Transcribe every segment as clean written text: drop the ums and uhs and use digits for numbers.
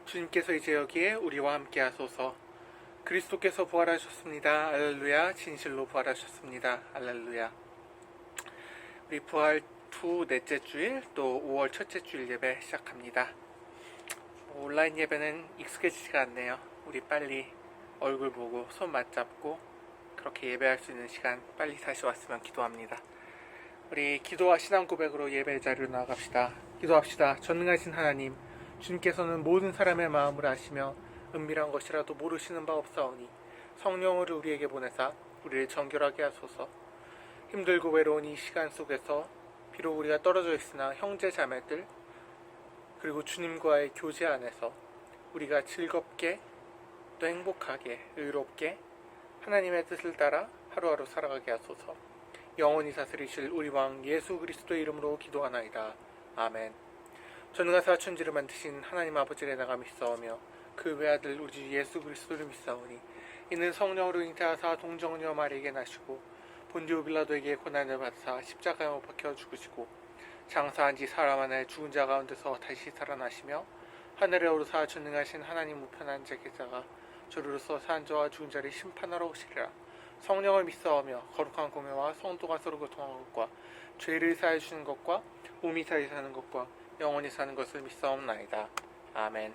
주님께서 이제 여기에 우리와 함께 하소서. 그리스도께서 부활하셨습니다. 할렐루야. 진실로 부활하셨습니다. 할렐루야. 우리 부활 후 넷째 주일, 또 5월 첫째 주일 예배 시작합니다. 온라인 예배는 익숙해지지가 않네요. 우리 빨리 얼굴 보고 손 맞잡고 그렇게 예배할 수 있는 시간 빨리 다시 왔으면 기도합니다. 우리 기도와 신앙 고백으로 예배 자리로 나아갑시다. 기도합시다. 전능하신 하나님, 주님께서는 모든 사람의 마음을 아시며 은밀한 것이라도 모르시는 바 없사오니 성령을 우리에게 보내사 우리를 정결하게 하소서. 힘들고 외로운 이 시간 속에서 비록 우리가 떨어져 있으나 형제 자매들 그리고 주님과의 교제 안에서 우리가 즐겁게 또 행복하게 의롭게 하나님의 뜻을 따라 하루하루 살아가게 하소서. 영원히 다스리실 우리 왕 예수 그리스도의 이름으로 기도하나이다. 아멘. 전능하사 천지를 만드신 하나님 아버지를 내가 믿사오며 그 외아들 우리 주 예수 그리스도를 믿사오니 이는 성령으로 잉태하사 동정녀 마리에게 나시고 본디오 빌라도에게 고난을 받으사 십자가에 못 박혀 죽으시고 장사한 지 사흘 만에 죽은 자 가운데서 다시 살아나시며 하늘에 오르사 전능하신 하나님 우편한 자 계자가 저리로서 산 자와 죽은 자를 심판하러 오시리라. 성령을 믿사오며 거룩한 공회와 성도가 서로 교통하는 것과 죄를 사해 주는 것과 몸이 사이 사는 것과 영원히 사는 것을 믿사옵나이다. 아멘.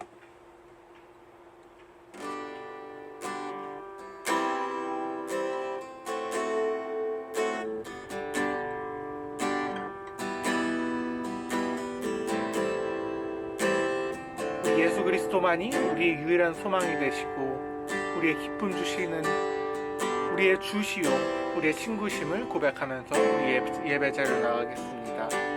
예수 그리스도만이 우리의 유일한 소망이 되시고 우리의 기쁨 주시는 우리의 주시요 우리의 친구심을 고백하면서 우리 예배 자리로 나가겠습니다.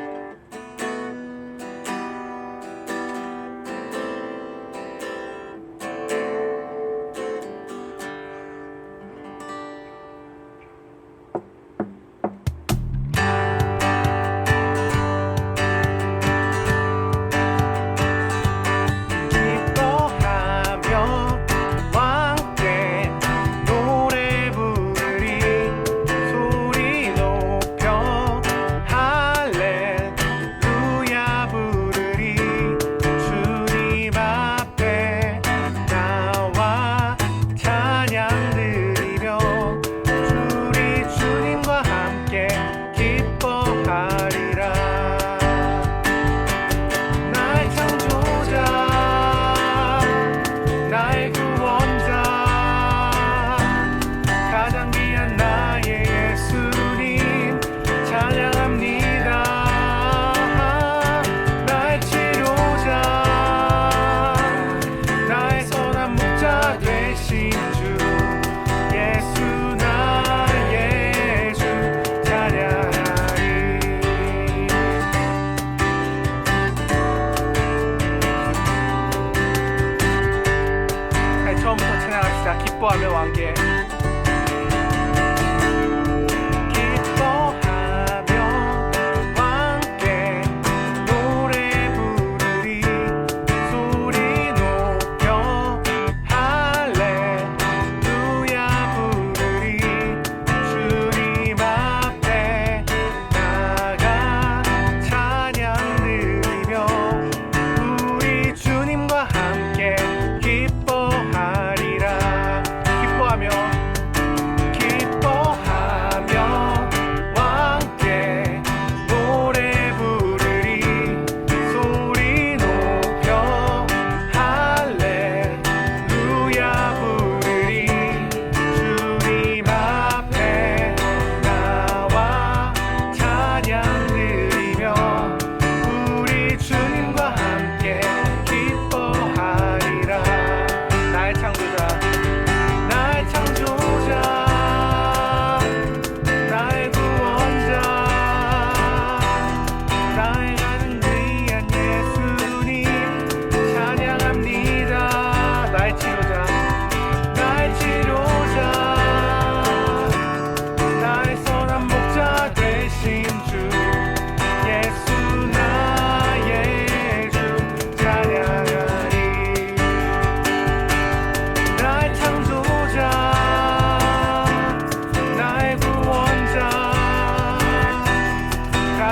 기뻐하며 왕께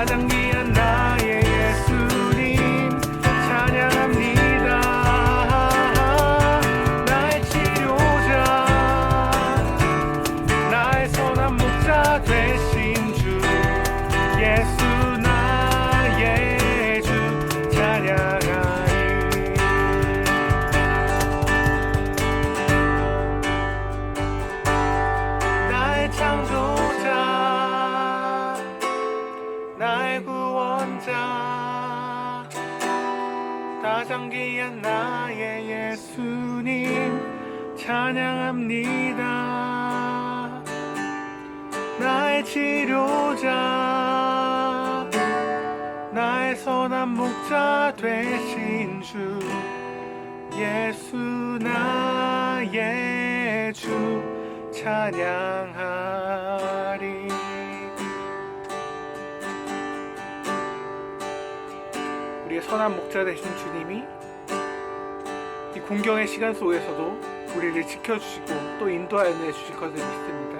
가장 귀한 나의 예수님 찬양합니다. 나의 구원자 가장 귀한 나의 예수님 찬양합니다. 나의 치료자 나의 선한 목자 되신 주 예수 나의 주 찬양하리. 우리의 선한 목자 되신 주님이 이 공경의 시간 속에서도 우리를 지켜주시고 또 인도하여 주실 것을 믿습니다.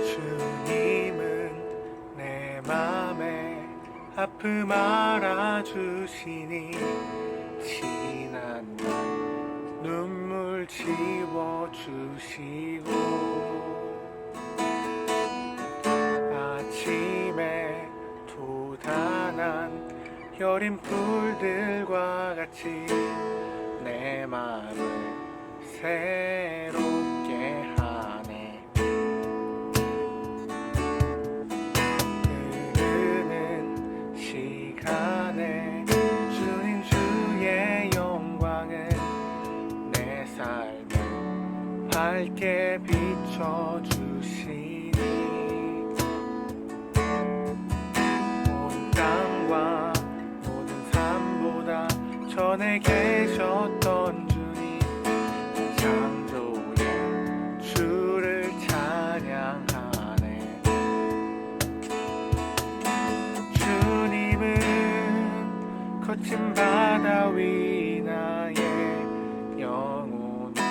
주님은 내 맘에 아픔 알아주시니 지난 날 눈물 지워주시고 아침에 돋아난 여린 풀들과 같이 내 맘을 새롭게 하네. 흐르는 시간에 주님 주의 영광은 내 삶을 밝게 비춰주시니 온 땅과 모든 삶보다 전에 계셨던 주님 창조의 주를 찬양하네. 주님은 거친 바다 위 나의 영혼 두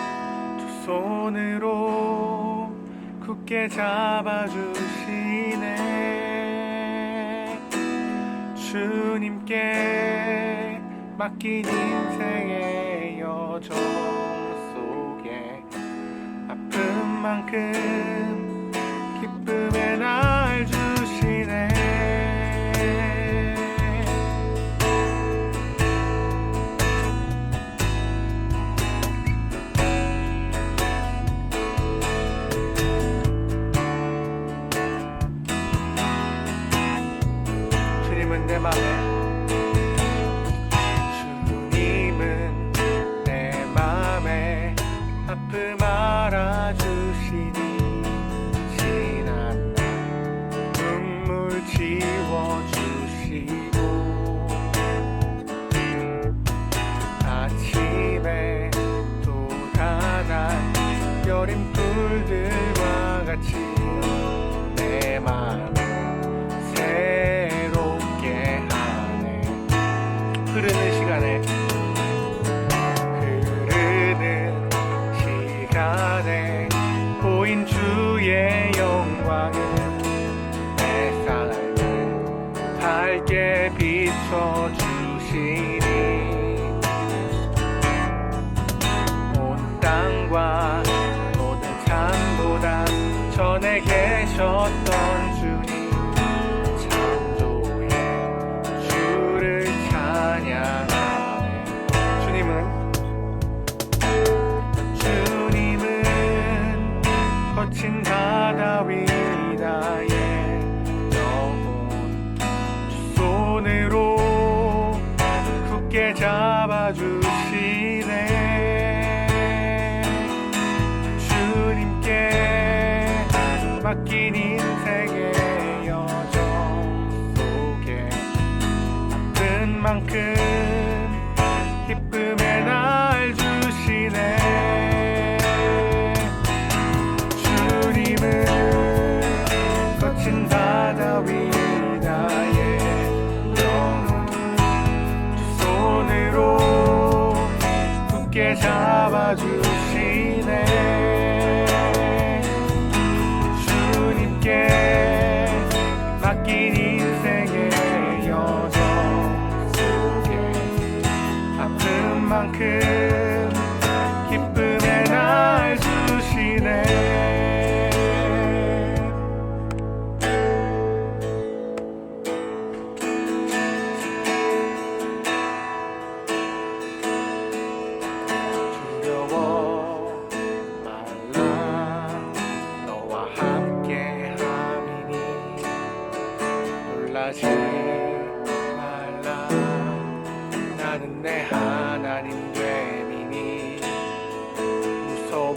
손으로 굳게 잡아주시네. 주님께 맡긴 인생의 여정 속에 아픔만큼 기쁨의 날 주시네. 주님은 내 맘에 아픔 알아주시니 지난 날 눈물 지워주시고 아침에 돋아난 여린 풀들과 같이 내 마음을 새롭게 하네. 흐르는 시간에 보인 주의 영광은 내 삶을 밝게 비춰주시니 온 땅과 모든 삶보다 전에 계셨던 주님 창조의 주를 찬양하네. 주님은 거친 바다 위 나의 영혼 두 손으로 굳게 잡아주시네. 주님께 맡긴 인생의 여정 속에 아픈 만큼 기쁨의 날 주시네. 거친 바다 위 나의 영혼 두 손으로 굳게 잡아주시네.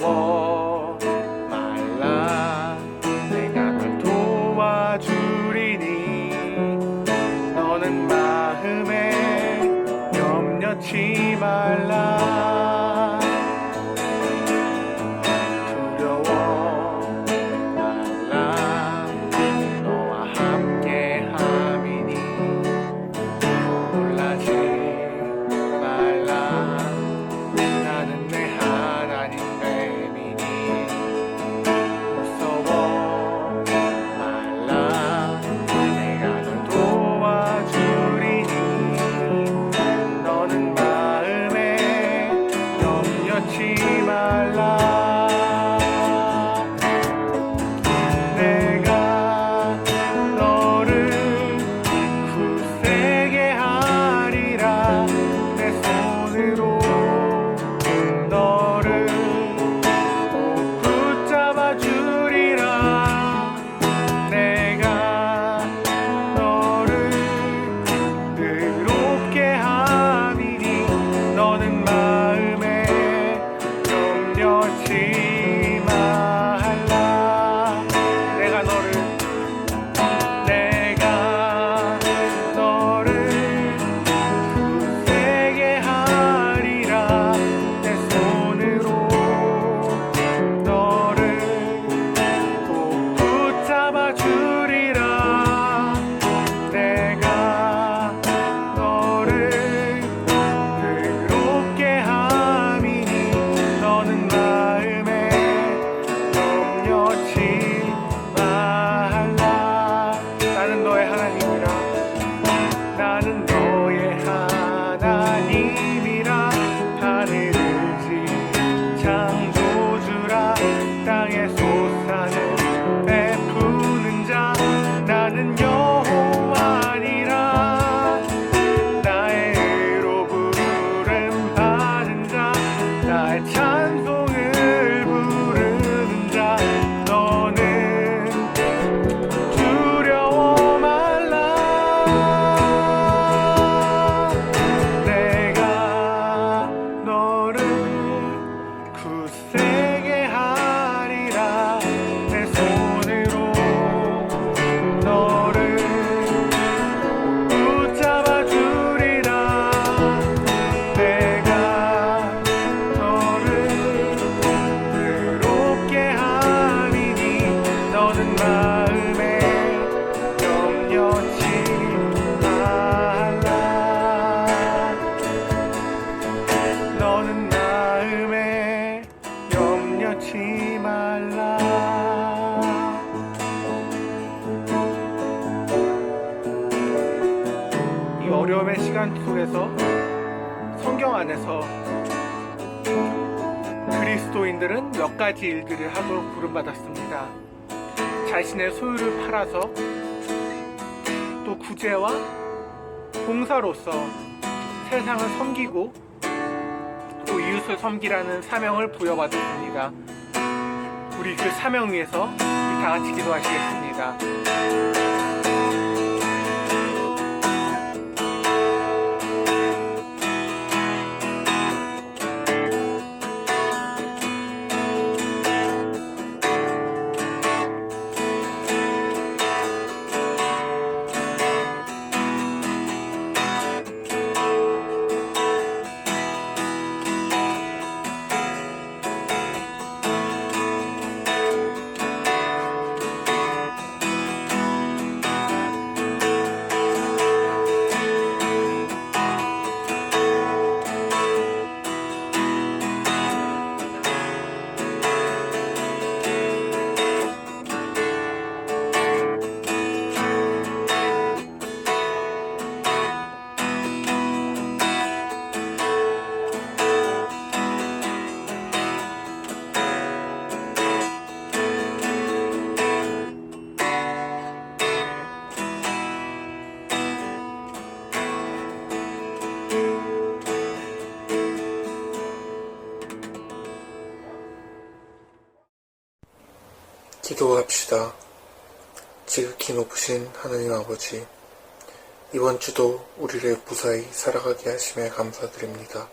두려워 말라. 내가 널 도와주리니 너는 마음에 염려치 말라. 두려워 말라. 너와 함께 함이니 놀라지 말라. 나는 내 하나님 됨이니 무서워 말라. 내가 널 도와주리니 너는 마음에 염려치 말라. 내가 너를 굳세게 하리라. 내 손으로 너를 꼭 붙잡아 주리라. 내가 너를 의롭게 함이니 너는 마음에 염려치 말라. 내가 너를 굳세게 하리라. 내 손으로 너를 꼭 붙잡아 주리라. 내가 너를 의롭게 함이니 너는 마음에 염려치 말라. 나는 너의 하나님이라. 나는 너의 하나님이라. 하늘을 지은 창조주라. 땅에 솟아는 베푸는 자. 나는 여호와니라. 나의 의로 부름 받은 자. 나의 찬송을 부르는 자. 너는 두려워 말라. 내가 너를 굳세게 하리라. 내 손으로 너를 붙잡아 주리라. 내가 너를 의롭게 함이니 너는 마음에 염려치 말라. 너는 마음에 염려치 말라. 이 어려움의 시간 속에서 성경 안에서 그리스도인들은 몇 가지 일들을 하도록 부름받았습니다. 자신의 소유를 팔아서 또 구제와 봉사로서 세상을 섬기고 또 이웃을 섬기라는 사명을 부여받았습니다. 우리 그 사명 위해서 다 같이 기도하시겠습니다. 기도합시다. 지극히 높으신 하나님 아버지, 이번 주도 우리를 무사히 살아가게 하심에 감사드립니다.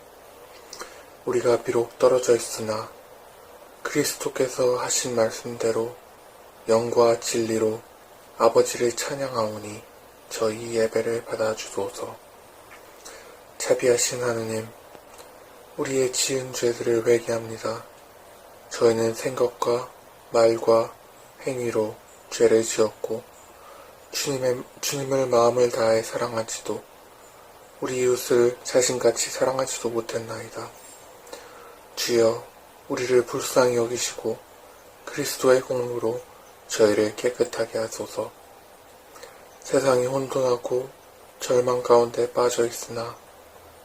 우리가 비록 떨어져 있으나 그리스도께서 하신 말씀대로 영과 진리로 아버지를 찬양하오니 저희 예배를 받아주소서. 자비하신 하느님, 우리의 지은 죄들을 회개합니다. 저희는 생각과 말과 행위로 죄를 지었고 주님을 마음을 다해 사랑하지도 우리 이웃을 자신같이 사랑하지도 못했나이다. 주여, 우리를 불쌍히 여기시고 그리스도의 공로로 저희를 깨끗하게 하소서. 세상이 혼돈하고 절망 가운데 빠져 있으나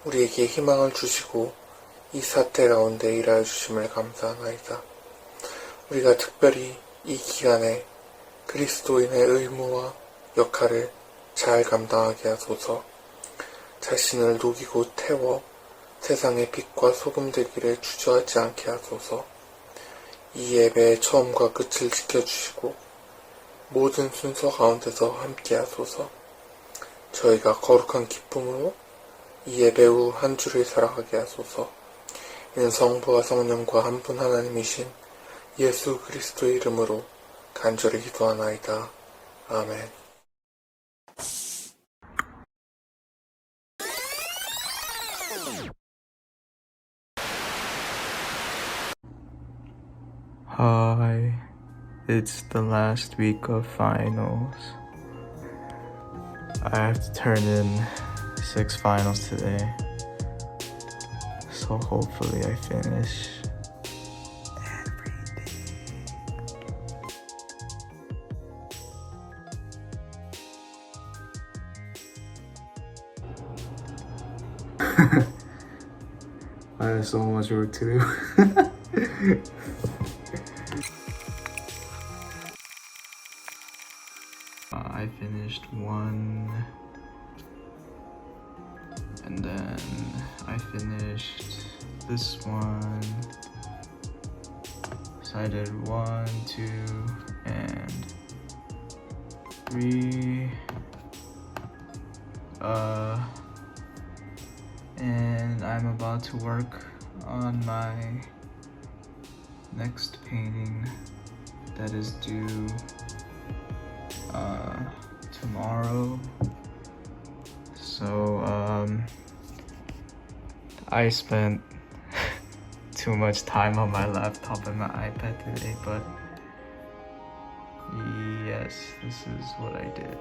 우리에게 희망을 주시고 이 사태 가운데 일하여 주심을 감사하나이다. 우리가 특별히 이 기간에 그리스도인의 의무와 역할을 잘 감당하게 하소서. 자신을 녹이고 태워 세상의 빛과 소금 되기를 주저하지 않게 하소서. 이 예배의 처음과 끝을 지켜주시고 모든 순서 가운데서 함께 하소서. 저희가 거룩한 기쁨으로 이 예배 후 한 주를 살아가게 하소서. 이는 성부와 성령과 한 분 하나님이신 예수 그리스도의 이름으로 간절히 기도하나이다. 아멘. Hi, it's the last week of finals. I have to turn in 6 finals today, so hopefully I finish everything. I have so much work to do. I finished one, and then I finished this one. So I did 1, 2, and 3. And I'm about to work on my next painting that is due tomorrow. So I spent too much time on my laptop and my iPad today, but yes, this is what I did.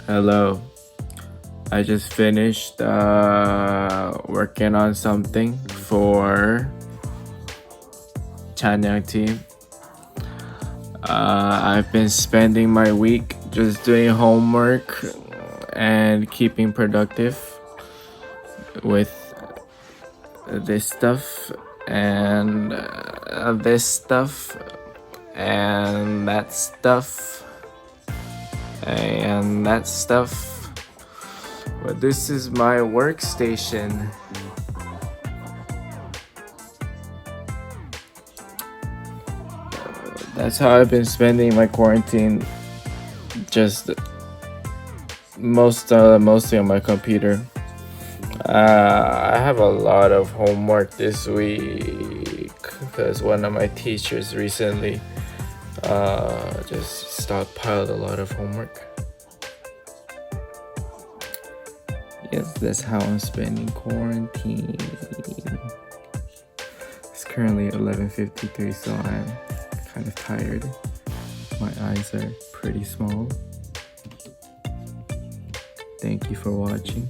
Hello. I just finished working on something for Chanyang team. I've been spending my week just doing homework and keeping productive with this stuff and this stuff and that stuff and that stuff. But this is my workstation. That's how I've been spending my quarantine. Just mostly on my computer. I have a lot of homework this week because one of my teachers recently just stockpiled a lot of homework. Yes, that's how I'm spending quarantine. It's currently 11:53, so I'm kind of tired. My eyes are pretty small. Thank you for watching.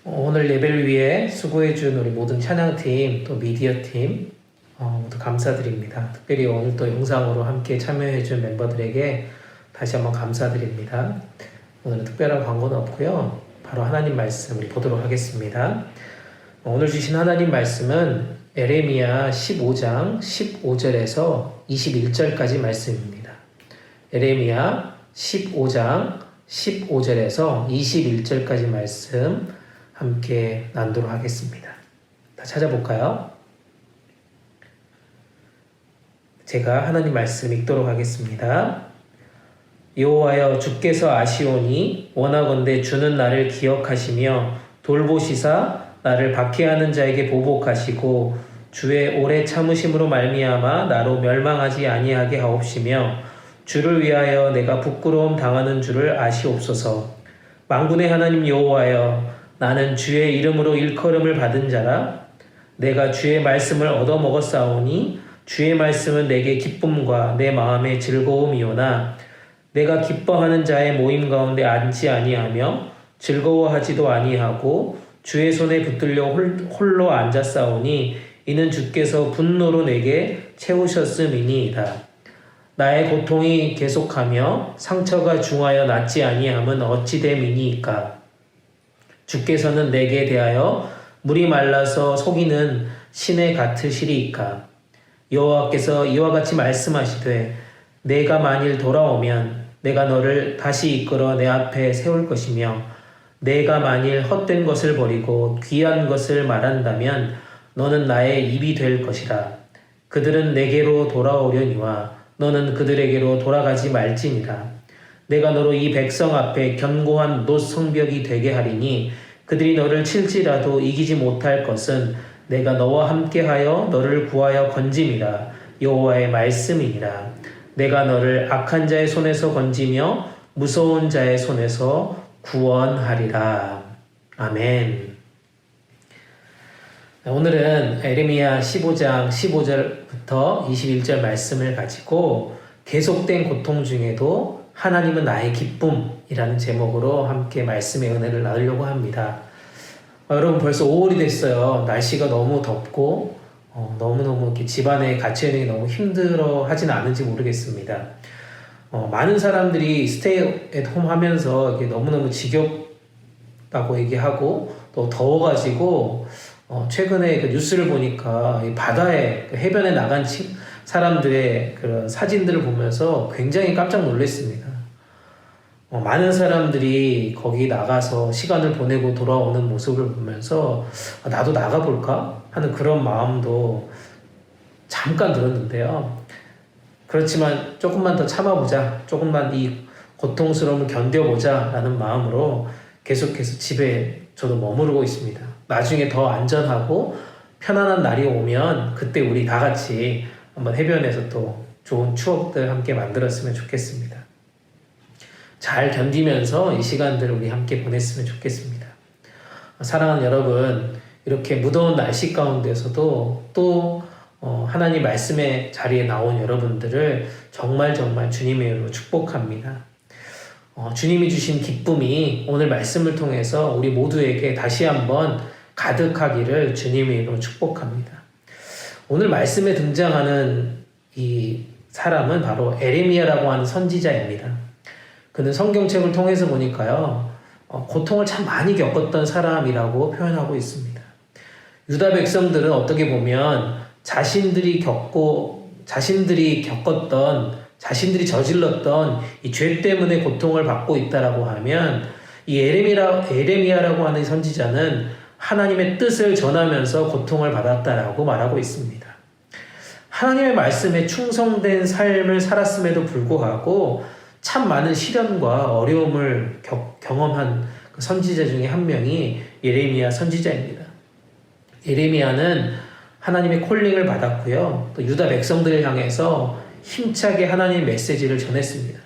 오늘 예배를 위해 수고해준 우리 모든 찬양팀 또 미디어팀 모두 감사드립니다. 특별히 오늘 또 영상으로 함께 참여해준 멤버들에게 다시 한번 감사드립니다. 오늘은 특별한 광고는 없고요. 바로 하나님 말씀 우리 보도록 하겠습니다. 오늘 주신 하나님 말씀은 에레미야 15장 15절에서 21절까지 말씀입니다. 에레미야 15장 15절에서 21절까지 말씀 함께 나누도록 하겠습니다. 다 찾아볼까요? 제가 하나님 말씀 읽도록 하겠습니다. 여호와여 주께서 아시오니 원하건대 주는 나를 기억하시며 돌보시사 나를 박해하는 자에게 보복하시고 주의 오래 참으심으로 말미암아 나로 멸망하지 아니하게 하옵시며 주를 위하여 내가 부끄러움 당하는 줄을 아시옵소서. 만군의 하나님 여호와여 나는 주의 이름으로 일컬음을 받은 자라. 내가 주의 말씀을 얻어먹었사오니 주의 말씀은 내게 기쁨과 내 마음의 즐거움이오나 내가 기뻐하는 자의 모임 가운데 앉지 아니하며 즐거워하지도 아니하고 주의 손에 붙들려 홀로 앉았사오니 이는 주께서 분노로 내게 채우셨음이니이다. 나의 고통이 계속하며 상처가 중하여 낫지 아니함은 어찌 됨이니이까. 주께서는 내게 대하여 물이 말라서 속이는 신에 같으시리이까. 여호와께서 이와 같이 말씀하시되 내가 만일 돌아오면 내가 너를 다시 이끌어 내 앞에 세울 것이며 내가 만일 헛된 것을 버리고 귀한 것을 말한다면 너는 나의 입이 될 것이라. 그들은 내게로 돌아오려니와 너는 그들에게로 돌아가지 말지니라. 내가 너로 이 백성 앞에 견고한 놋 성벽이 되게 하리니 그들이 너를 칠지라도 이기지 못할 것은 내가 너와 함께하여 너를 구하여 건짐이라. 여호와의 말씀이니라. 내가 너를 악한 자의 손에서 건지며 무서운 자의 손에서 구원하리라. 아멘. 오늘은 에레미야 15장 15절부터 21절 말씀을 가지고 계속된 고통 중에도 하나님은 나의 기쁨이라는 제목으로 함께 말씀의 은혜를 나누려고 합니다. 여러분 벌써 5월이 됐어요. 날씨가 너무 덥고 너무너무 이렇게 집안에 갇혀있는 게 너무 힘들어 하진 않은지 모르겠습니다. 많은 사람들이 스테이 앳 홈 하면서 이게 너무너무 지겹다고 얘기하고 또 더워가지고 최근에 그 뉴스를 보니까 이 바다에 해변에 나간 사람들의 그런 사진들을 보면서 굉장히 깜짝 놀랐습니다. 많은 사람들이 거기 나가서 시간을 보내고 돌아오는 모습을 보면서 나도 나가볼까 하는 그런 마음도 잠깐 들었는데요. 그렇지만 조금만 더 참아보자, 조금만 이 고통스러움을 견뎌보자 라는 마음으로 계속해서 집에 저도 머무르고 있습니다. 나중에 더 안전하고 편안한 날이 오면 그때 우리 다 같이 한번 해변에서 또 좋은 추억들 함께 만들었으면 좋겠습니다. 잘 견디면서 이 시간들을 우리 함께 보냈으면 좋겠습니다. 사랑하는 여러분, 이렇게 무더운 날씨 가운데서도 또 하나님 말씀의 자리에 나온 여러분들을 정말 주님의 이름으로 축복합니다. 주님이 주신 기쁨이 오늘 말씀을 통해서 우리 모두에게 다시 한번 가득하기를 주님의 이름으로 축복합니다. 오늘 말씀에 등장하는 이 사람은 바로 에레미야라고 하는 선지자입니다. 그는 성경책을 통해서 보니까요, 고통을 참 많이 겪었던 사람이라고 표현하고 있습니다. 유다 백성들은 어떻게 보면 자신들이 겪었던, 자신들이 저질렀던 이 죄 때문에 고통을 받고 있다라고 하면 이 에레미야라고 하는 선지자는 하나님의 뜻을 전하면서 고통을 받았다라고 말하고 있습니다. 하나님의 말씀에 충성된 삶을 살았음에도 불구하고 참 많은 시련과 어려움을 경험한 그 선지자 중에 한 명이 예레미야 선지자입니다. 예레미야는 하나님의 콜링을 받았고요. 또 유다 백성들을 향해서 힘차게 하나님의 메시지를 전했습니다.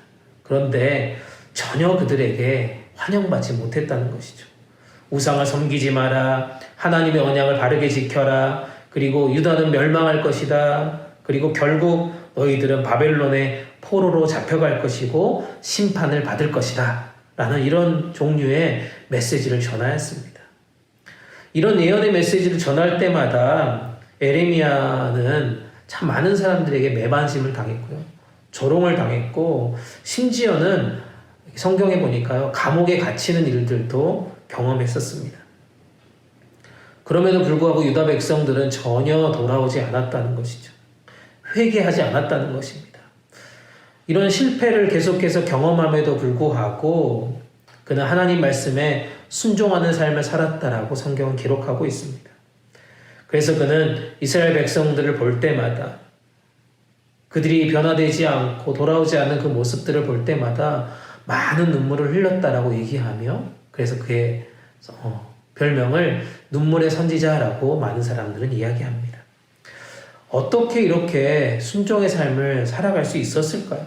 그런데 전혀 그들에게 환영받지 못했다는 것이죠. 우상을 섬기지 마라. 하나님의 언약을 바르게 지켜라. 그리고 유다는 멸망할 것이다. 그리고 결국 너희들은 바벨론의 포로로 잡혀갈 것이고 심판을 받을 것이다. 라는 이런 종류의 메시지를 전하였습니다. 이런 예언의 메시지를 전할 때마다 에레미야는 참 많은 사람들에게 매반심을 당했고요. 조롱을 당했고 심지어는 성경에 보니까요. 감옥에 갇히는 일들도 경험했었습니다. 그럼에도 불구하고 유다 백성들은 전혀 돌아오지 않았다는 것이죠. 회개하지 않았다는 것입니다. 이런 실패를 계속해서 경험함에도 불구하고 그는 하나님 말씀에 순종하는 삶을 살았다라고 성경은 기록하고 있습니다. 그래서 그는 이스라엘 백성들을 볼 때마다 그들이 변화되지 않고 돌아오지 않는 그 모습들을 볼 때마다 많은 눈물을 흘렸다라고 얘기하며 그래서 그의 별명을 눈물의 선지자라고 많은 사람들은 이야기합니다. 어떻게 이렇게 순종의 삶을 살아갈 수 있었을까요?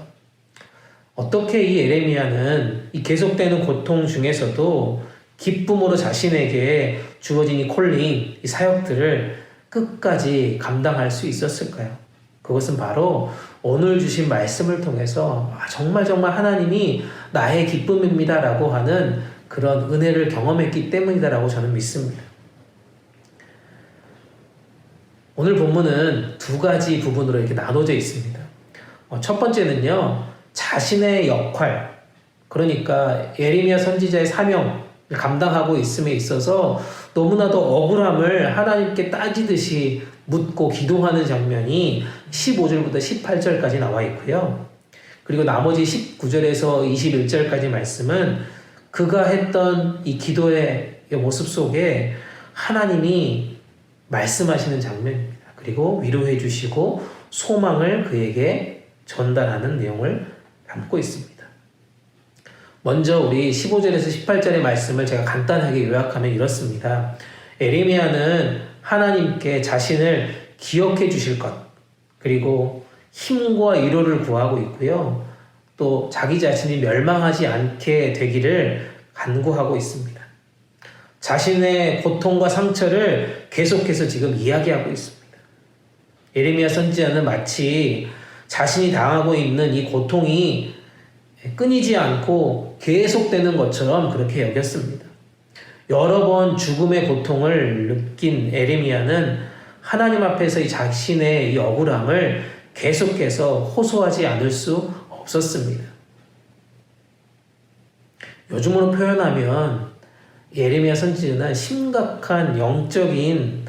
어떻게 이 에레미야는 이 계속되는 고통 중에서도 기쁨으로 자신에게 주어진 이 콜링, 이 사역들을 끝까지 감당할 수 있었을까요? 그것은 바로 오늘 주신 말씀을 통해서 정말 하나님이 나의 기쁨입니다 라고 하는 그런 은혜를 경험했기 때문이다라고 저는 믿습니다. 오늘 본문은 두 가지 부분으로 이렇게 나눠져 있습니다. 첫 번째는요, 자신의 역할, 그러니까 예레미야 선지자의 사명을 감당하고 있음에 있어서 너무나도 억울함을 하나님께 따지듯이 묻고 기도하는 장면이 15절부터 18절까지 나와 있고요. 그리고 나머지 19절에서 21절까지 말씀은 그가 했던 이 기도의 모습 속에 하나님이 말씀하시는 장면입니다. 그리고 위로해 주시고 소망을 그에게 전달하는 내용을 담고 있습니다. 먼저 우리 15절에서 18절의 말씀을 제가 간단하게 요약하면 이렇습니다. 에레미야는 하나님께 자신을 기억해 주실 것, 그리고 힘과 위로를 구하고 있고요. 또 자기 자신이 멸망하지 않게 되기를 간구하고 있습니다. 자신의 고통과 상처를 계속해서 지금 이야기하고 있습니다. 예레미야 선지자는 마치 자신이 당하고 있는 이 고통이 끊이지 않고 계속되는 것처럼 그렇게 여겼습니다. 여러 번 죽음의 고통을 느낀 에레미야는 하나님 앞에서 이 자신의 이 억울함을 계속해서 호소하지 않을 수 없었습니다. 요즘으로 표현하면 예레미야 선지자는 심각한 영적인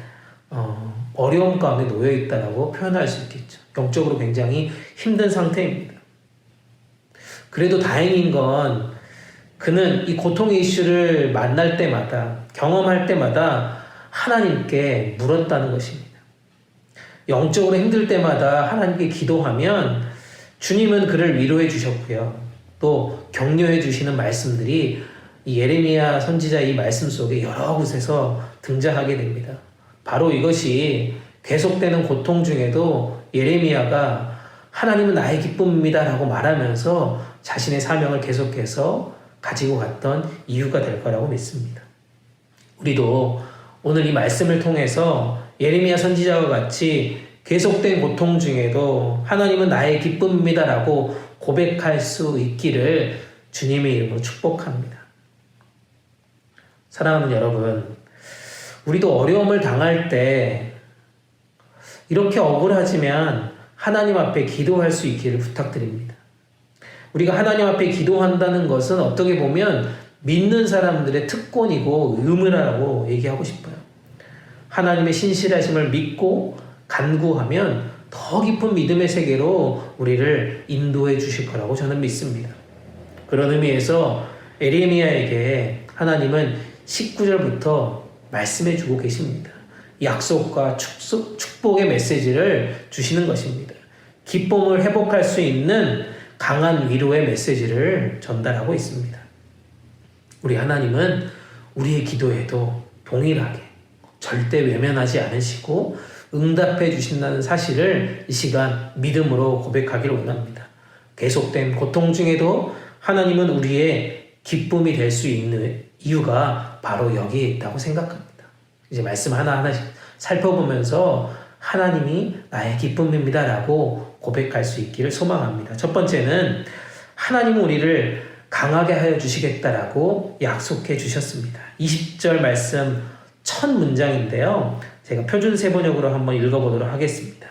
어려움 가운데 놓여 있다라고 표현할 수 있겠죠. 영적으로 굉장히 힘든 상태입니다. 그래도 다행인 건 그는 이 고통의 이슈를 만날 때마다, 경험할 때마다 하나님께 물었다는 것입니다. 영적으로 힘들 때마다 하나님께 기도하면 주님은 그를 위로해 주셨고요. 또 격려해 주시는 말씀들이 이 예레미야 선지자 이 말씀 속에 여러 곳에서 등장하게 됩니다. 바로 이것이 계속되는 고통 중에도 예레미야가 하나님은 나의 기쁨입니다 라고 말하면서 자신의 사명을 계속해서 가지고 갔던 이유가 될 거라고 믿습니다. 우리도 오늘 이 말씀을 통해서 예레미야 선지자와 같이 계속된 고통 중에도 하나님은 나의 기쁨입니다 라고 고백할 수 있기를 주님의 이름으로 축복합니다. 사랑하는 여러분, 우리도 어려움을 당할 때 이렇게 억울하지만 하나님 앞에 기도할 수 있기를 부탁드립니다. 우리가 하나님 앞에 기도한다는 것은 어떻게 보면 믿는 사람들의 특권이고 의무라고 얘기하고 싶어요. 하나님의 신실하심을 믿고 간구하면 더 깊은 믿음의 세계로 우리를 인도해 주실 거라고 저는 믿습니다. 그런 의미에서 에레미야에게 하나님은 19절부터 말씀해 주고 계십니다. 약속과 축복의 메시지를 주시는 것입니다. 기쁨을 회복할 수 있는 강한 위로의 메시지를 전달하고 있습니다. 우리 하나님은 우리의 기도에도 동일하게 절대 외면하지 않으시고 응답해 주신다는 사실을 이 시간 믿음으로 고백하기를 원합니다. 계속된 고통 중에도 하나님은 우리의 기쁨이 될 수 있는 이유가 바로 여기에 있다고 생각합니다. 이제 말씀 하나하나씩 살펴보면서 하나님이 나의 기쁨입니다라고 고백할 수 있기를 소망합니다. 첫 번째는 하나님은 우리를 강하게 하여 주시겠다라고 약속해 주셨습니다. 20절 말씀 첫 문장인데요. 제가 표준 세번역으로 한번 읽어보도록 하겠습니다.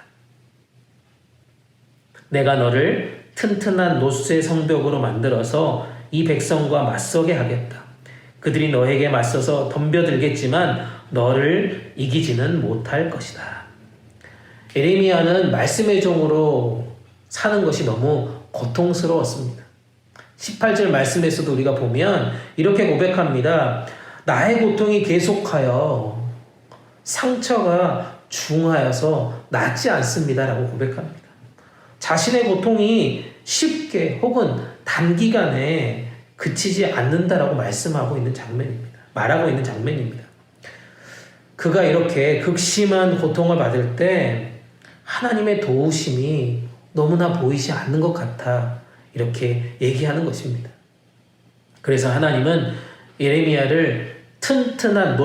내가 너를 튼튼한 노쇠 성벽으로 만들어서 이 백성과 맞서게 하겠다. 그들이 너에게 맞서서 덤벼들겠지만 너를 이기지는 못할 것이다. 예레미야는 말씀의 종으로 사는 것이 너무 고통스러웠습니다. 18절 말씀에서도 우리가 보면 이렇게 고백합니다. 나의 고통이 계속하여 상처가 중하여서 낫지 않습니다 라고 고백합니다. 자신의 고통이 쉽게 혹은 단기간에 그치지 않는다라고 말하고 있는 장면입니다. 그가 이렇게 극심한 고통을 받을 때 하나님의 도우심이 너무나 보이지 않는 것 같아 이렇게 얘기하는 것입니다. 그래서 하나님은 예레미야를 튼튼한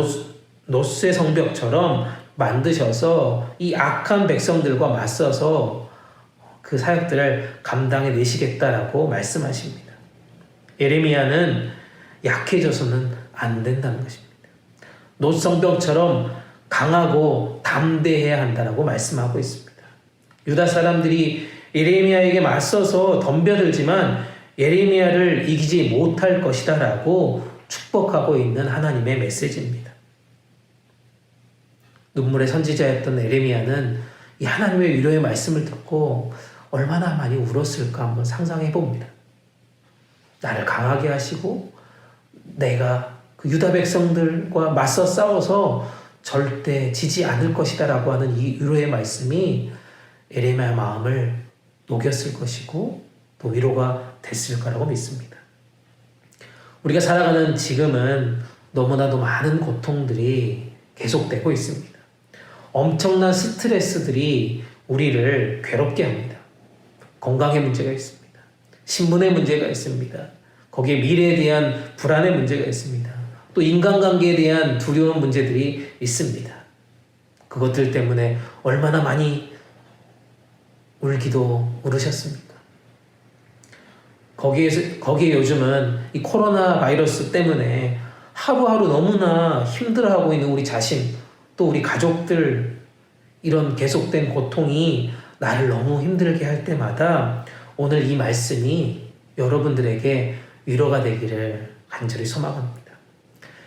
노쇠 성벽처럼 만드셔서 이 악한 백성들과 맞서서 그 사역들을 감당해 내시겠다라고 말씀하십니다. 예레미야는 약해져서는 안 된다는 것입니다. 노성벽처럼 강하고 담대해야 한다라고 말씀하고 있습니다. 유다 사람들이 예레미야에게 맞서서 덤벼들지만 예레미야를 이기지 못할 것이다 라고 축복하고 있는 하나님의 메시지입니다. 눈물의 선지자였던 예레미야는 이 하나님의 위로의 말씀을 듣고 얼마나 많이 울었을까 한번 상상해 봅니다. 나를 강하게 하시고 내가 그 유다 백성들과 맞서 싸워서 절대 지지 않을 것이다 라고 하는 이 위로의 말씀이 예레미야의 마음을 녹였을 것이고 또 위로가 됐을 거라고 믿습니다. 우리가 살아가는 지금은 너무나도 많은 고통들이 계속되고 있습니다. 엄청난 스트레스들이 우리를 괴롭게 합니다. 건강에 문제가 있습니다. 신분의 문제가 있습니다. 거기에 미래에 대한 불안의 문제가 있습니다. 또 인간관계에 대한 두려운 문제들이 있습니다. 그것들 때문에 얼마나 많이 울기도 울으셨습니까? 거기에 요즘은 이 코로나 바이러스 때문에 하루하루 너무나 힘들어하고 있는 우리 자신, 또 우리 가족들, 이런 계속된 고통이 나를 너무 힘들게 할 때마다 오늘 이 말씀이 여러분들에게 위로가 되기를 간절히 소망합니다.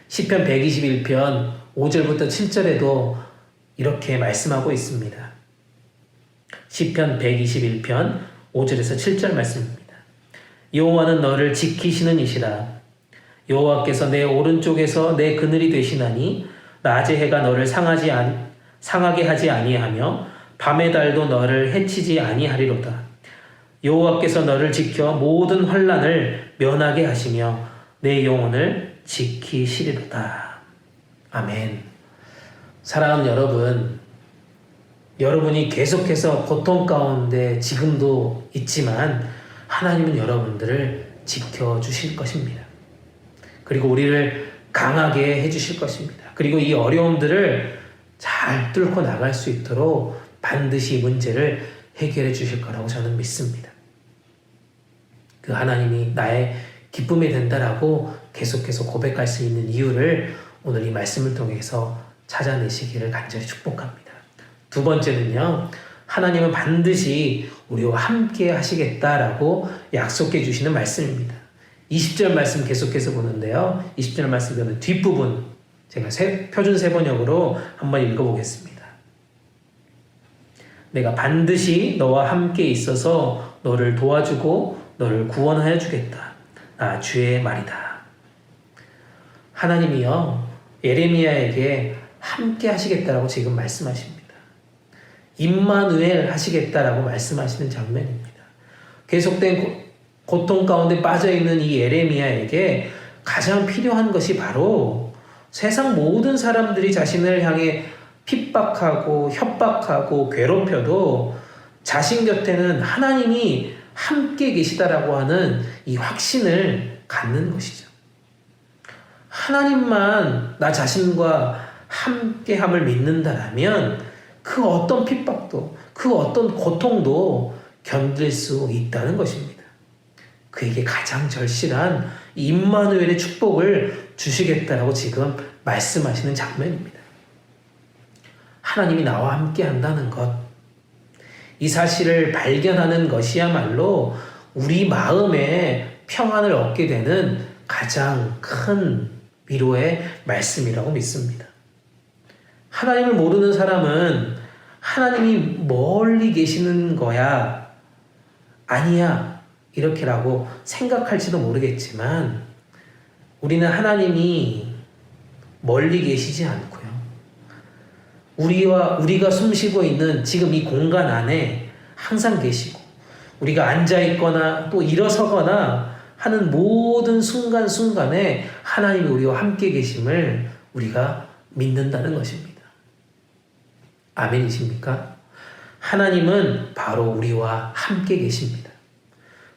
시편 121편 5절부터 7절에도 이렇게 말씀하고 있습니다. 시편 121편 5절에서 7절 말씀입니다. 여호와는 너를 지키시는 이시라. 여호와께서 내 오른쪽에서 내 그늘이 되시나니 낮의 해가 너를 상하게 하지 아니하며 밤의 달도 너를 해치지 아니하리로다. 여호와께서 너를 지켜 모든 환난을 면하게 하시며 내 영혼을 지키시리로다. 아멘. 사랑하는 여러분, 여러분이 계속해서 고통 가운데 지금도 있지만 하나님은 여러분들을 지켜주실 것입니다. 그리고 우리를 강하게 해주실 것입니다. 그리고 이 어려움들을 잘 뚫고 나갈 수 있도록 반드시 문제를 해결해 주실 거라고 저는 믿습니다. 그 하나님이 나의 기쁨이 된다라고 계속해서 고백할 수 있는 이유를 오늘 이 말씀을 통해서 찾아내시기를 간절히 축복합니다. 두 번째는요, 하나님은 반드시 우리와 함께 하시겠다라고 약속해 주시는 말씀입니다. 20절 말씀 계속해서 보는데요. 20절 말씀은 뒷부분 제가 표준 세번역으로 한번 읽어보겠습니다. 내가 반드시 너와 함께 있어서 너를 도와주고 너를 구원하여 주겠다. 나 주의 말이다. 하나님이요, 예레미야에게 함께 하시겠다라고 지금 말씀하십니다. 임마누엘 하시겠다라고 말씀하시는 장면입니다. 계속된 고통 가운데 빠져있는 이 예레미야에게 가장 필요한 것이 바로 세상 모든 사람들이 자신을 향해 핍박하고 협박하고 괴롭혀도 자신 곁에는 하나님이 함께 계시다라고 하는 이 확신을 갖는 것이죠. 하나님만 나 자신과 함께함을 믿는다라면 그 어떤 핍박도 그 어떤 고통도 견딜 수 있다는 것입니다. 그에게 가장 절실한 임마누엘의 축복을 주시겠다라고 지금 말씀하시는 장면입니다. 하나님이 나와 함께 한다는 것, 이 사실을 발견하는 것이야말로 우리 마음에 평안을 얻게 되는 가장 큰 위로의 말씀이라고 믿습니다. 하나님을 모르는 사람은 하나님이 멀리 계시는 거야, 아니야, 이렇게라고 생각할지도 모르겠지만 우리는 하나님이 멀리 계시지 않고요. 우리가 숨쉬고 있는 지금 이 공간 안에 항상 계시고, 우리가 앉아있거나 또 일어서거나 하는 모든 순간순간에 하나님이 우리와 함께 계심을 우리가 믿는다는 것입니다. 아멘이십니까? 하나님은 바로 우리와 함께 계십니다.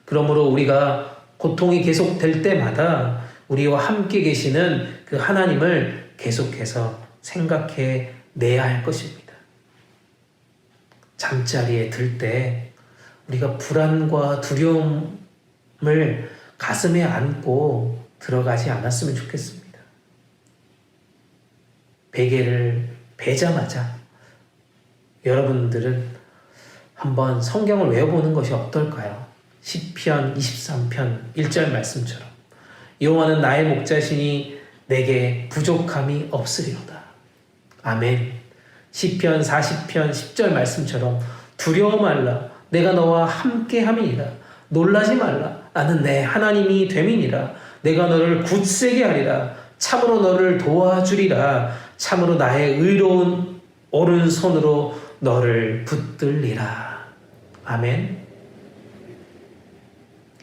그러므로 우리가 고통이 계속될 때마다 우리와 함께 계시는 그 하나님을 계속해서 생각해 내야 할 것입니다. 잠자리에 들 때 우리가 불안과 두려움을 가슴에 안고 들어가지 않았으면 좋겠습니다. 베개를 베자마자 여러분들은 한번 성경을 외워보는 것이 어떨까요? 시편 23편 1절 말씀처럼 여호와는 나의 목자시니 내게 부족함이 없으리로다. 아멘. 시편 40편 10절 말씀처럼 두려워 말라. 내가 너와 함께함이니라. 놀라지 말라. 나는 내 하나님이 됨이니라. 내가 너를 굳세게 하리라. 참으로 너를 도와주리라. 참으로 나의 의로운 오른손으로 너를 붙들리라. 아멘.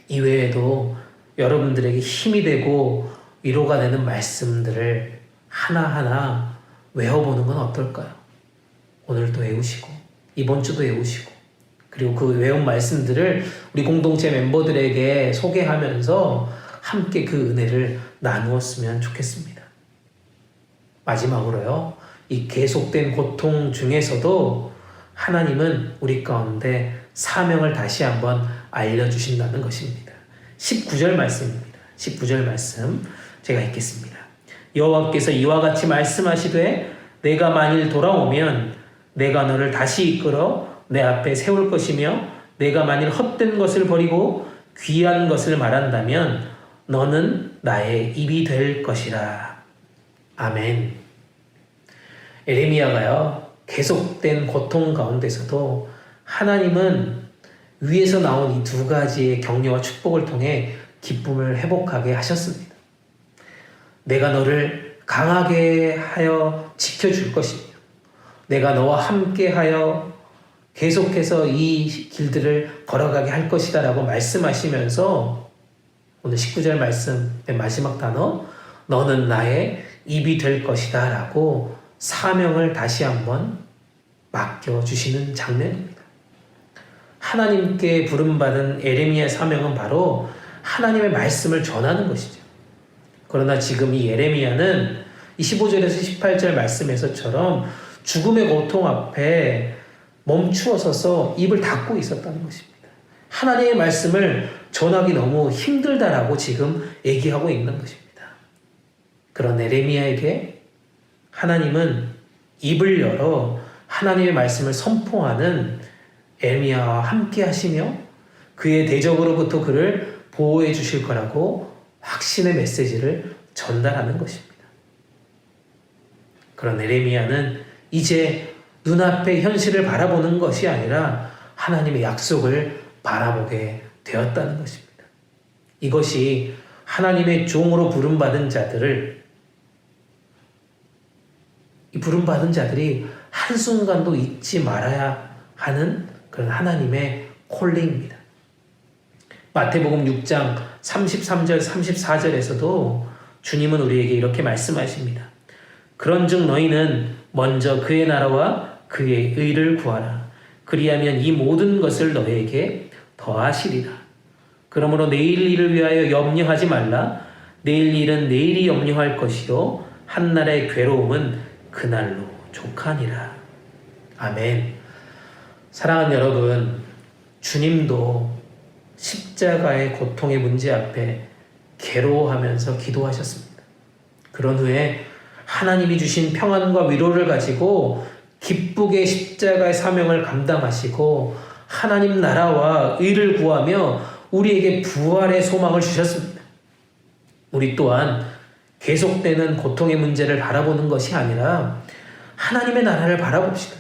이외에도 여러분들에게 힘이 되고 위로가 되는 말씀들을 하나하나 외워보는 건 어떨까요? 오늘도 외우시고 이번 주도 외우시고, 그리고 그 외운 말씀들을 우리 공동체 멤버들에게 소개하면서 함께 그 은혜를 나누었으면 좋겠습니다. 마지막으로요, 이 계속된 고통 중에서도 하나님은 우리 가운데 사명을 다시 한번 알려주신다는 것입니다. 19절 말씀입니다. 19절 말씀 제가 읽겠습니다. 여호와께서 이와 같이 말씀하시되 내가 만일 돌아오면 내가 너를 다시 이끌어 내 앞에 세울 것이며 내가 만일 헛된 것을 버리고 귀한 것을 말한다면 너는 나의 입이 될 것이라. 아멘. 에레미야가요, 계속된 고통 가운데서도 하나님은 위에서 나온 이 두 가지의 격려와 축복을 통해 기쁨을 회복하게 하셨습니다. 내가 너를 강하게 하여 지켜줄 것이며 내가 너와 함께 하여 계속해서 이 길들을 걸어가게 할 것이다 라고 말씀하시면서 오늘 19절 말씀의 마지막 단어 너는 나의 입이 될 것이다 라고 사명을 다시 한번 맡겨주시는 장면입니다. 하나님께 부름받은 에레미야의 사명은 바로 하나님의 말씀을 전하는 것이죠. 그러나 지금 이 에레미야는 이 15절에서 18절 말씀에서처럼 죽음의 고통 앞에 멈추어 서서 입을 닫고 있었다는 것입니다. 하나님의 말씀을 전하기 너무 힘들다라고 지금 얘기하고 있는 것입니다. 그런 에레미야에게 하나님은 입을 열어 하나님의 말씀을 선포하는 에레미야와 함께 하시며 그의 대적으로부터 그를 보호해 주실 거라고 확신의 메시지를 전달하는 것입니다. 그런 에레미야는 이제 눈앞의 현실을 바라보는 것이 아니라 하나님의 약속을 바라보게 되었다는 것입니다. 이것이 하나님의 종으로 부름받은 자들을, 이 부름받은 자들이 한순간도 잊지 말아야 하는 그런 하나님의 콜링입니다. 마태복음 6장 33절 34절에서도 주님은 우리에게 이렇게 말씀하십니다. 그런즉 너희는 먼저 그의 나라와 그의 의를 구하라. 그리하면 이 모든 것을 너희에게 더하시리라. 그러므로 내일 일을 위하여 염려하지 말라. 내일 일은 내일이 염려할 것이요 한날의 괴로움은 그날로 족하니라. 아멘. 사랑하는 여러분, 주님도 십자가의 고통의 문제 앞에 괴로워하면서 기도하셨습니다. 그런 후에 하나님이 주신 평안과 위로를 가지고 기쁘게 십자가의 사명을 감당하시고 하나님 나라와 의를 구하며 우리에게 부활의 소망을 주셨습니다. 우리 또한 계속되는 고통의 문제를 바라보는 것이 아니라 하나님의 나라를 바라봅시다.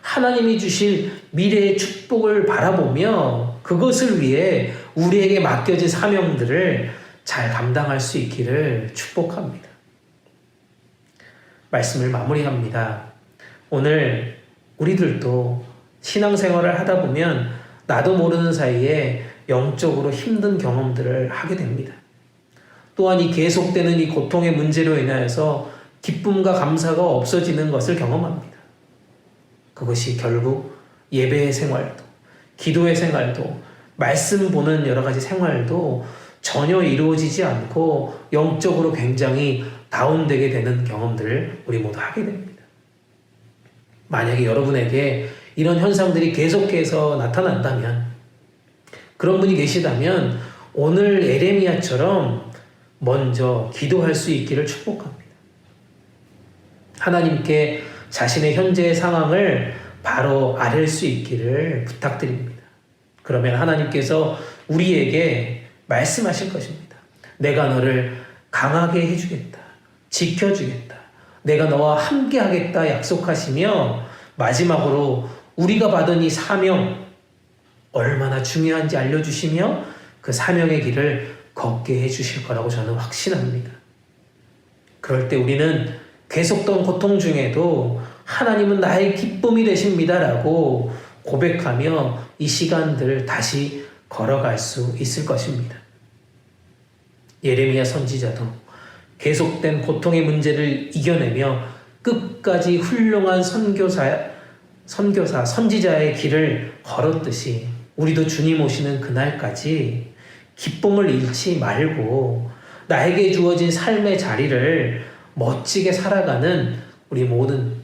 하나님이 주실 미래의 축복을 바라보며 그것을 위해 우리에게 맡겨진 사명들을 잘 감당할 수 있기를 축복합니다. 말씀을 마무리합니다. 오늘 우리들도 신앙생활을 하다 보면 나도 모르는 사이에 영적으로 힘든 경험들을 하게 됩니다. 또한 이 계속되는 이 고통의 문제로 인하여서 기쁨과 감사가 없어지는 것을 경험합니다. 그것이 결국 예배의 생활도, 기도의 생활도, 말씀 보는 여러 가지 생활도 전혀 이루어지지 않고 영적으로 굉장히 다운되게 되는 경험들을 우리 모두 하게 됩니다. 만약에 여러분에게 이런 현상들이 계속해서 나타난다면, 그런 분이 계시다면 오늘 에레미야처럼 먼저 기도할 수 있기를 축복합니다. 하나님께 자신의 현재의 상황을 바로 아뢰 수 있기를 부탁드립니다. 그러면 하나님께서 우리에게 말씀하실 것입니다. 내가 너를 강하게 해주겠다. 지켜주겠다. 내가 너와 함께 하겠다 약속하시며, 마지막으로 우리가 받은 이 사명 얼마나 중요한지 알려주시며 그 사명의 길을 걷게 해주실 거라고 저는 확신합니다. 그럴 때 우리는 계속된 고통 중에도 하나님은 나의 기쁨이 되십니다라고 고백하며 이 시간들을 다시 걸어갈 수 있을 것입니다. 예레미야 선지자도 계속된 고통의 문제를 이겨내며 끝까지 훌륭한 선지자의 길을 걸었듯이 우리도 주님 오시는 그날까지 기쁨을 잃지 말고 나에게 주어진 삶의 자리를 멋지게 살아가는 우리 모든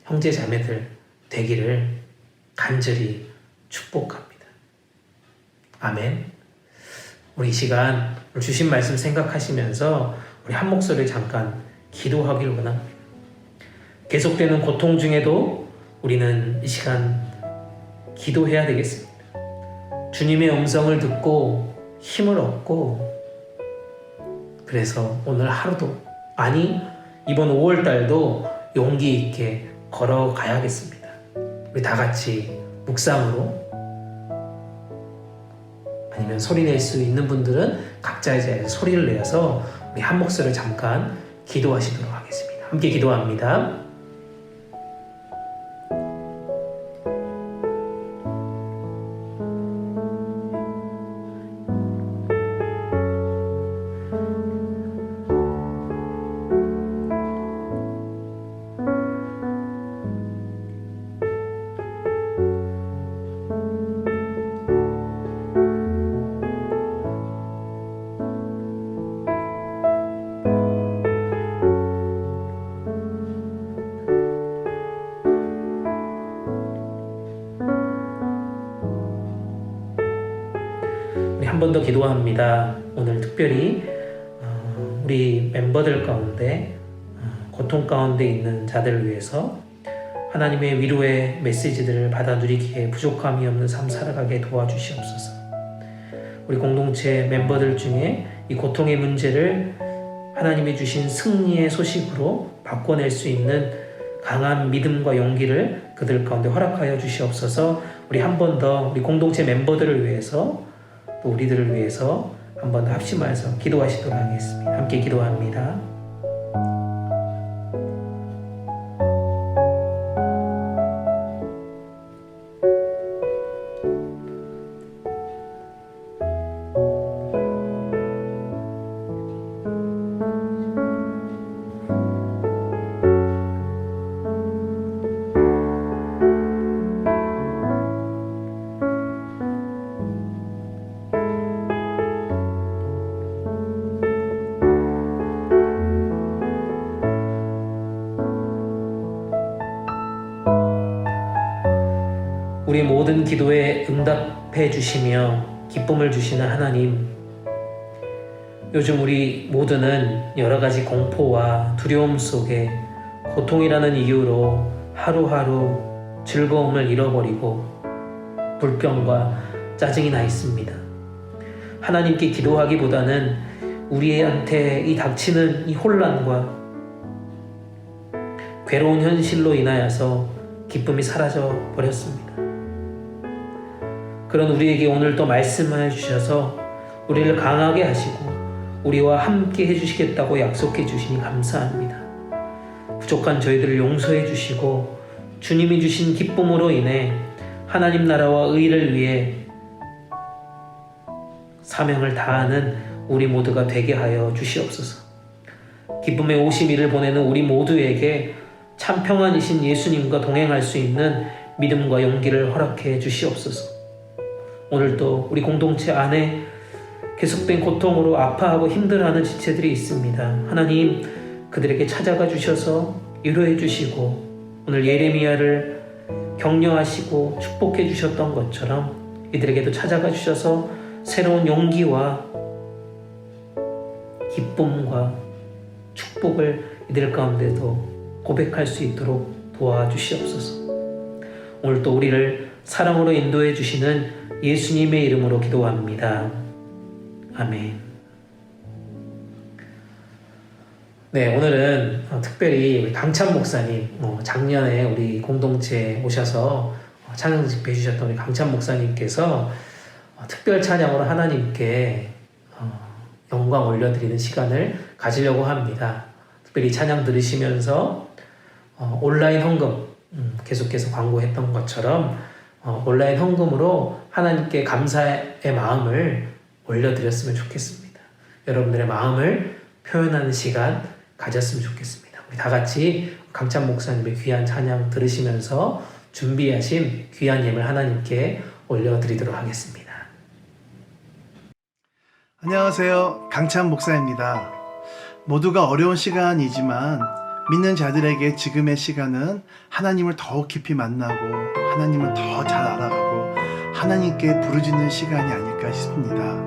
형제 자매들 되기를 간절히 축복합니다. 아멘. 우리 이 시간 주신 말씀 생각하시면서 우리 한 목소리 잠깐 기도하길 원합니다. 계속되는 고통 중에도 우리는 이 시간 기도해야 되겠습니다. 주님의 음성을 듣고 힘을 얻고, 그래서 오늘 하루도, 아니 이번 5월달도 용기 있게 걸어가야겠습니다. 우리 다 같이 묵상으로, 아니면 소리 낼 수 있는 분들은 각자의 자리에서 소리를 내서 우리 한 목소리를 잠깐 기도하시도록 하겠습니다. 함께 기도합니다. 한 번 더 기도합니다. 오늘 특별히 우리 멤버들 가운데 고통 가운데 있는 자들을 위해서 하나님의 위로의 메시지들을 받아 누리기에 부족함이 없는 삶 살아가게 도와주시옵소서. 우리 공동체 멤버들 중에 이 고통의 문제를 하나님이 주신 승리의 소식으로 바꿔낼 수 있는 강한 믿음과 용기를 그들 가운데 허락하여 주시옵소서. 우리 한 번 더 우리 공동체 멤버들을 위해서, 또 우리들을 위해서 한 번 더 합심하여서 기도하시도록 하겠습니다. 함께 기도합니다. 우리 모든 기도에 응답해 주시며 기쁨을 주시는 하나님, 요즘 우리 모두는 여러 가지 공포와 두려움 속에 고통이라는 이유로 하루하루 즐거움을 잃어버리고 불평과 짜증이 나 있습니다. 하나님께 기도하기보다는 우리한테 이 닥치는 이 혼란과 괴로운 현실로 인하여서 기쁨이 사라져 버렸습니다. 그런 우리에게 오늘 또 말씀해 주셔서 우리를 강하게 하시고 우리와 함께 해주시겠다고 약속해 주시니 감사합니다. 부족한 저희들을 용서해 주시고 주님이 주신 기쁨으로 인해 하나님 나라와 의를 위해 사명을 다하는 우리 모두가 되게 하여 주시옵소서. 기쁨의 51을 보내는 우리 모두에게 참 평안이신 예수님과 동행할 수 있는 믿음과 용기를 허락해 주시옵소서. 오늘도 우리 공동체 안에 계속된 고통으로 아파하고 힘들어하는 지체들이 있습니다. 하나님, 그들에게 찾아가 주셔서 위로해 주시고 오늘 예레미야를 격려하시고 축복해 주셨던 것처럼 이들에게도 찾아가 주셔서 새로운 용기와 기쁨과 축복을 이들 가운데도 고백할 수 있도록 도와주시옵소서. 오늘 또 우리를 사랑으로 인도해 주시는 예수님의 이름으로 기도합니다. 아멘. 네, 오늘은 특별히 우리 강찬 목사님, 작년에 우리 공동체에 오셔서 찬양 집회 해주셨던 우리 강찬 목사님께서 특별 찬양으로 하나님께 영광 올려드리는 시간을 가지려고 합니다. 특별히 찬양 들으시면서 온라인 헌금, 계속해서 광고했던 것처럼 온라인 헌금으로 하나님께 감사의 마음을 올려드렸으면 좋겠습니다. 여러분들의 마음을 표현하는 시간 가졌으면 좋겠습니다. 우리 다 같이 강찬 목사님의 귀한 찬양 들으시면서 준비하신 귀한 예물 하나님께 올려드리도록 하겠습니다. 안녕하세요. 강찬 목사입니다. 모두가 어려운 시간이지만 믿는 자들에게 지금의 시간은 하나님을 더 깊이 만나고 하나님을 더 잘 알아가고 하나님께 부르짖는 시간이 아닐까 싶습니다.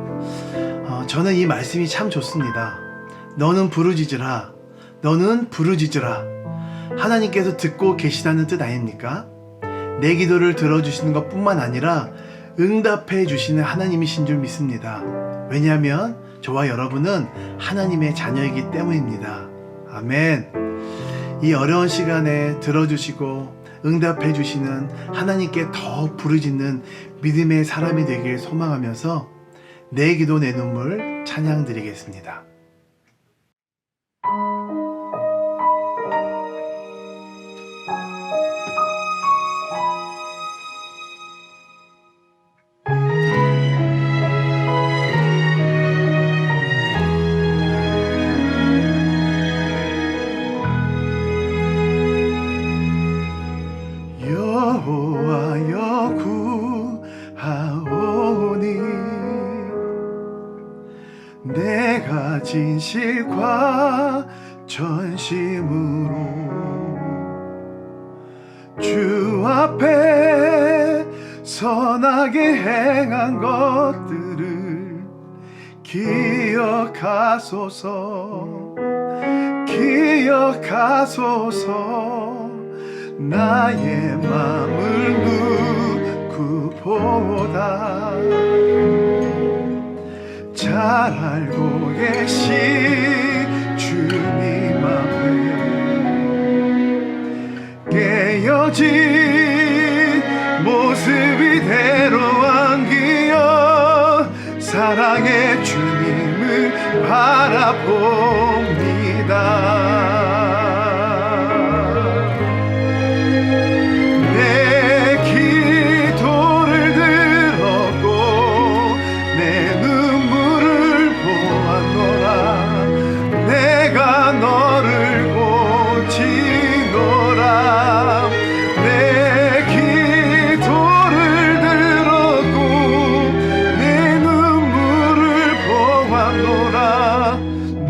저는 이 말씀이 참 좋습니다. 너는 부르짖으라. 너는 부르짖으라. 하나님께서 듣고 계시다는 뜻 아닙니까? 내 기도를 들어주시는 것뿐만 아니라 응답해 주시는 하나님이신 줄 믿습니다. 왜냐하면 저와 여러분은 하나님의 자녀이기 때문입니다. 아멘. 이 어려운 시간에 들어주시고 응답해 주시는 하나님께 더 부르짖는 믿음의 사람이 되길 소망하면서 내 기도 내 눈물 찬양 드리겠습니다. 여호와여 구하오니 내가 진실과 전심으로 주 앞에 선하게 행한 것들을 기억하소서 나의 맘을 누구보다 잘 알고 계신 주님 앞에 깨어진 모습 이대로 안기어 사랑의 주님을 바라봅니다.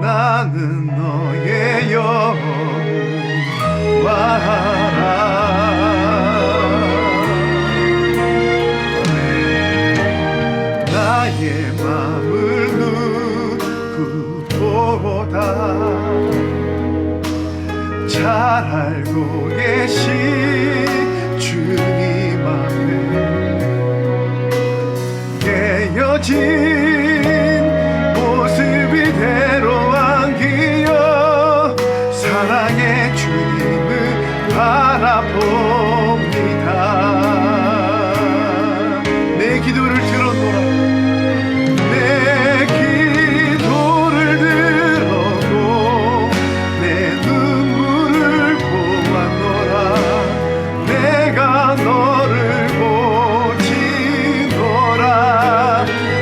나는 너의 멋진 모습 이대로 안기어 사랑의 주님을 바라봅니다. 내 기도를 들어노라. 내 기도를 들어도 내 눈물을 보았노라. 내가 너를 보지노라.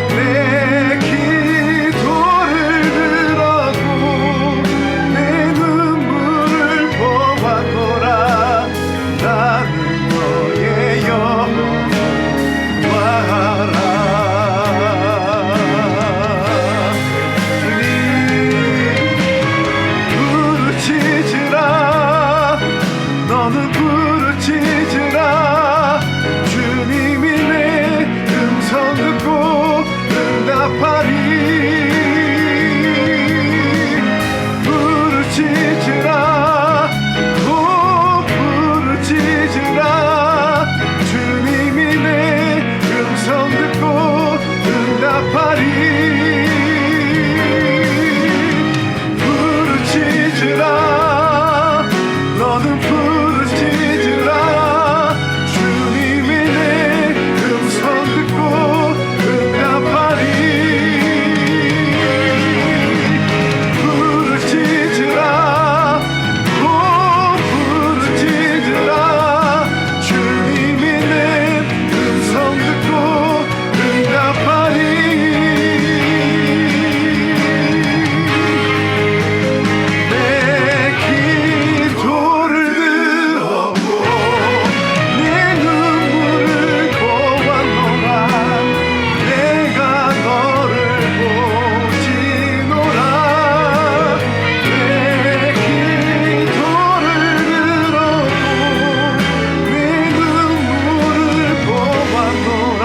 내 기도를 들어도 내 눈물을 보았노라. 나는 너의 여호와라. 부르짖으라. 너는 부르짖으라. 주님이 내 음성 듣고 응답하리. 부르짖으라. 오 부르짖으라. 주님이 내 음성 듣고 응답하리. 부르짖으라. 너는 부르짖으라. 주님이 내 음성 듣고 응답하리. 부르짖으라. 오 부르짖으라. 주님이 내 음성 듣고 응답하리. 내 기도를 들어도 내 눈물을 보았노라. 내가 너를 보지노라. 내 기도를 들어도 내 눈물을 보았노라.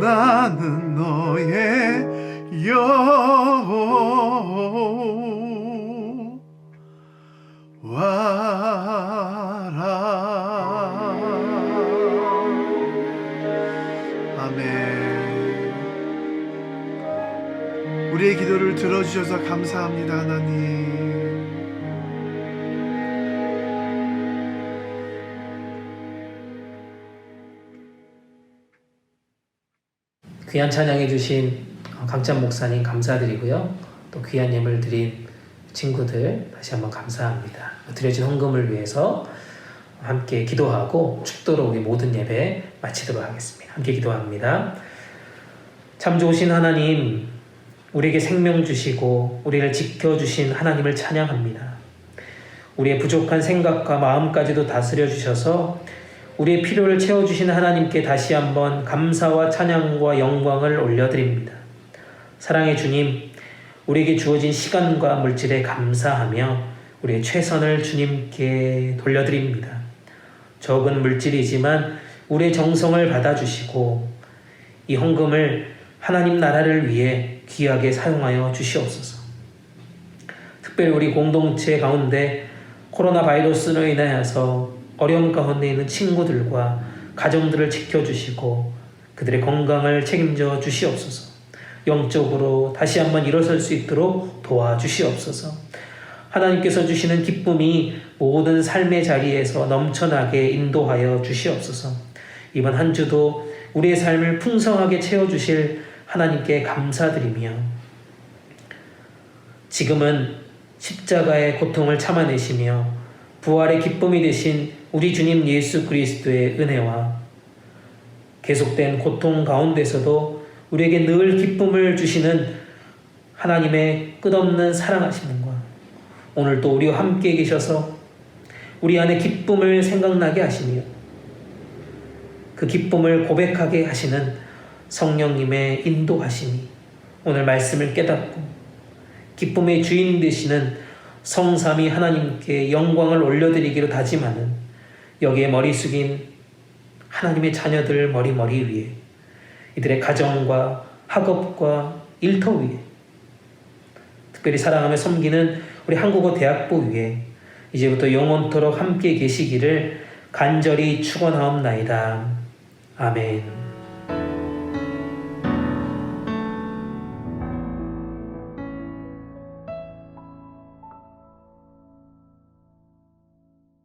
나는 너의 여호와라. 아멘. 우리의 기도를 들어주셔서 감사합니다, 하나님. 귀한 찬양해 주신 강찬 목사님 감사드리고요. 또 귀한 예물 드린 친구들 다시 한번 감사합니다. 드려진 헌금을 위해서 함께 기도하고 축도로 우리 모든 예배 마치도록 하겠습니다. 함께 기도합니다. 참 좋으신 하나님, 우리에게 생명 주시고 우리를 지켜주신 하나님을 찬양합니다. 우리의 부족한 생각과 마음까지도 다스려 주셔서 우리의 필요를 채워주신 하나님께 다시 한번 감사와 찬양과 영광을 올려드립니다. 사랑의 주님, 우리에게 주어진 시간과 물질에 감사하며 우리의 최선을 주님께 돌려드립니다. 적은 물질이지만 우리의 정성을 받아주시고 이 헌금을 하나님 나라를 위해 귀하게 사용하여 주시옵소서. 특별히 우리 공동체 가운데 코로나 바이러스로 인하여서 어려움 가운데 있는 친구들과 가정들을 지켜주시고 그들의 건강을 책임져 주시옵소서. 영적으로 다시 한번 일어설 수 있도록 도와주시옵소서. 하나님께서 주시는 기쁨이 모든 삶의 자리에서 넘쳐나게 인도하여 주시옵소서. 이번 한 주도 우리의 삶을 풍성하게 채워주실 하나님께 감사드리며 지금은 십자가의 고통을 참아내시며 부활의 기쁨이 되신 우리 주님 예수 그리스도의 은혜와 계속된 고통 가운데서도 우리에게 늘 기쁨을 주시는 하나님의 끝없는 사랑하심과 오늘도 우리와 함께 계셔서 우리 안에 기쁨을 생각나게 하시며 그 기쁨을 고백하게 하시는 성령님의 인도하심이 오늘 말씀을 깨닫고 기쁨의 주인 되시는 성삼위 하나님께 영광을 올려드리기로 다짐하는 여기에 머리 숙인 하나님의 자녀들 머리 위에 이들의 가정과 학업과 일터 위에 특별히 사랑하며 섬기는 우리 한국어 대학부 위에 이제부터 영원토록 함께 계시기를 간절히 축원하옵나이다. 아멘.